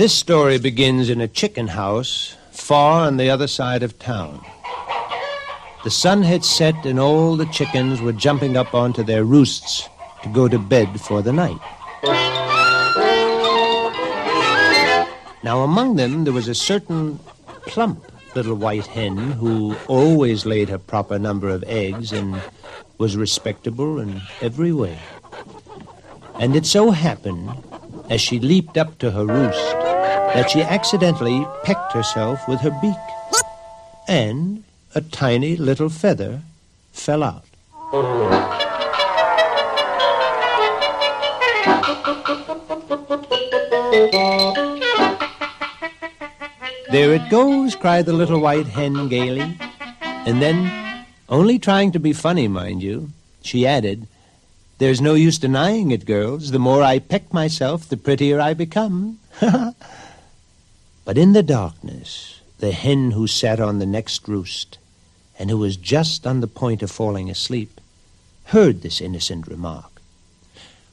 This story begins in a chicken house far on the other side of town. The sun had set and all the chickens were jumping up onto their roosts to go to bed for the night. Now among them there was a certain plump little white hen who always laid her proper number of eggs and was respectable in every way. And it so happened, as she leaped up to her roost, that she accidentally pecked herself with her beak, and a tiny little feather fell out. "There it goes," cried the little white hen gaily. And then, only trying to be funny, mind you, she added, "There's no use denying it, girls. The more I peck myself, the prettier I become." But in the darkness, the hen who sat on the next roost, and who was just on the point of falling asleep, heard this innocent remark.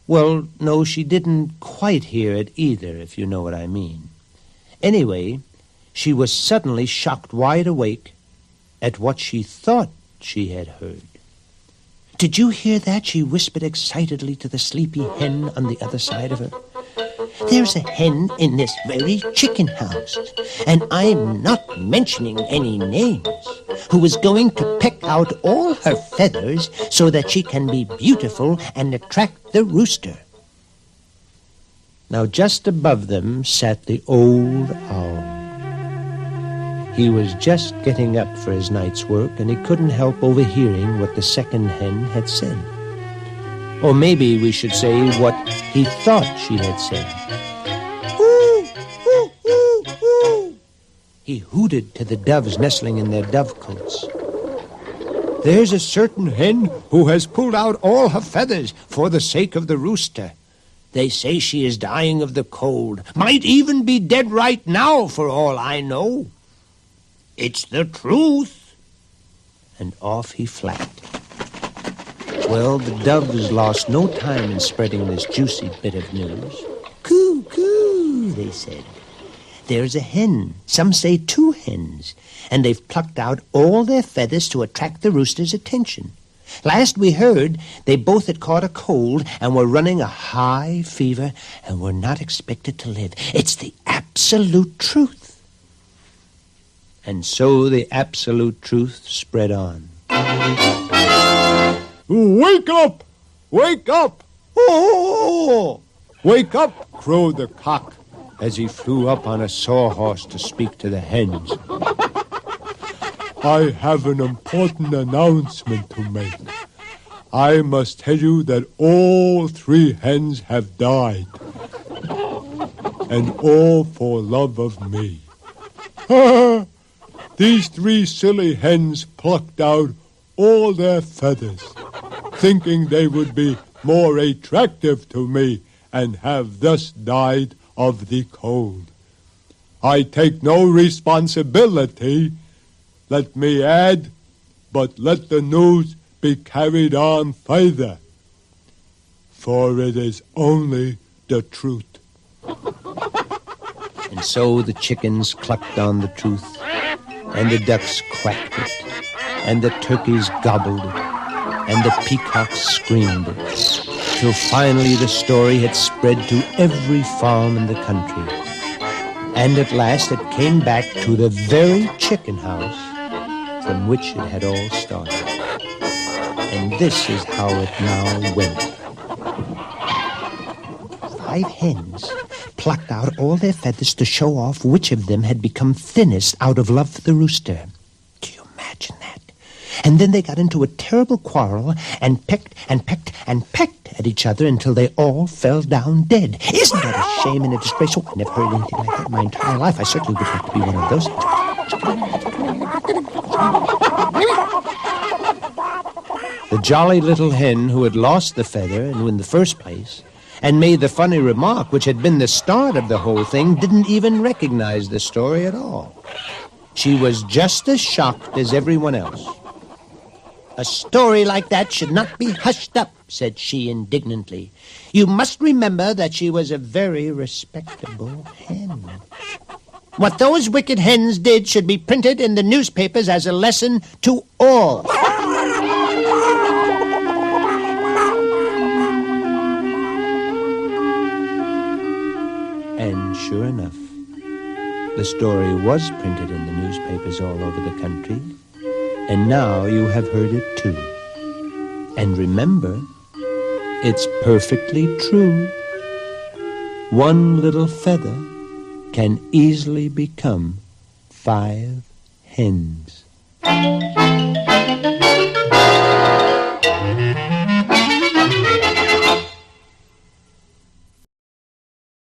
Well, no, she didn't quite hear it either, if you know what I mean. Anyway, she was suddenly shocked wide awake at what she thought she had heard. "Did you hear that?" she whispered excitedly to the sleepy hen on the other side of her. "There's a hen in this very chicken house, and I'm not mentioning any names, who is going to peck out all her feathers so that she can be beautiful and attract the rooster." Now just above them sat the old owl. He was just getting up for his night's work, and he couldn't help overhearing what the second hen had said. Or maybe we should say what he thought she had said. "Ooh, ooh, ooh, ooh." He hooted to the doves nestling in their dovecotes. "There's a certain hen who has pulled out all her feathers for the sake of the rooster. They say she is dying of the cold, might even be dead right now for all I know. It's the truth." And off he flapped. Well, the doves lost no time in spreading this juicy bit of news. "Coo, coo," they said. "There's a hen, some say 2 hens, and they've plucked out all their feathers to attract the rooster's attention. Last we heard, they both had caught a cold and were running a high fever and were not expected to live. It's the absolute truth." And so the absolute truth spread on. "Wake up! Wake up! Oh! Wake up!" crowed the cock as he flew up on a sawhorse to speak to the hens. "I have an important announcement to make. I must tell you that all 3 hens have died, and all for love of me. These 3 silly hens plucked out all their feathers, thinking they would be more attractive to me, and have thus died of the cold. I take no responsibility, let me add, but let the news be carried on further, for it is only the truth." And so the chickens clucked on the truth, and the ducks quacked it, and the turkeys gobbled it, and the peacocks screamed it, till finally the story had spread to every farm in the country. And at last it came back to the very chicken house from which it had all started. And this is how it now went. 5 hens plucked out all their feathers to show off which of them had become thinnest out of love for the rooster. Do you imagine that? And then they got into a terrible quarrel and pecked and pecked and pecked at each other until they all fell down dead. Isn't that a shame and a disgrace? Oh, I never heard anything like that in my entire life. I certainly would like to be one of those. The jolly little hen who had lost the feather in the first place and made the funny remark which had been the start of the whole thing didn't even recognize the story at all. She was just as shocked as everyone else. A story like that should not be hushed up, said she indignantly. "You must remember that she was a very respectable hen. What those wicked hens did should be printed in the newspapers as a lesson to all." And sure enough, the story was printed in the newspapers all over the country, and now you have heard it too. And remember, it's perfectly true. One little feather can easily become 5 hens.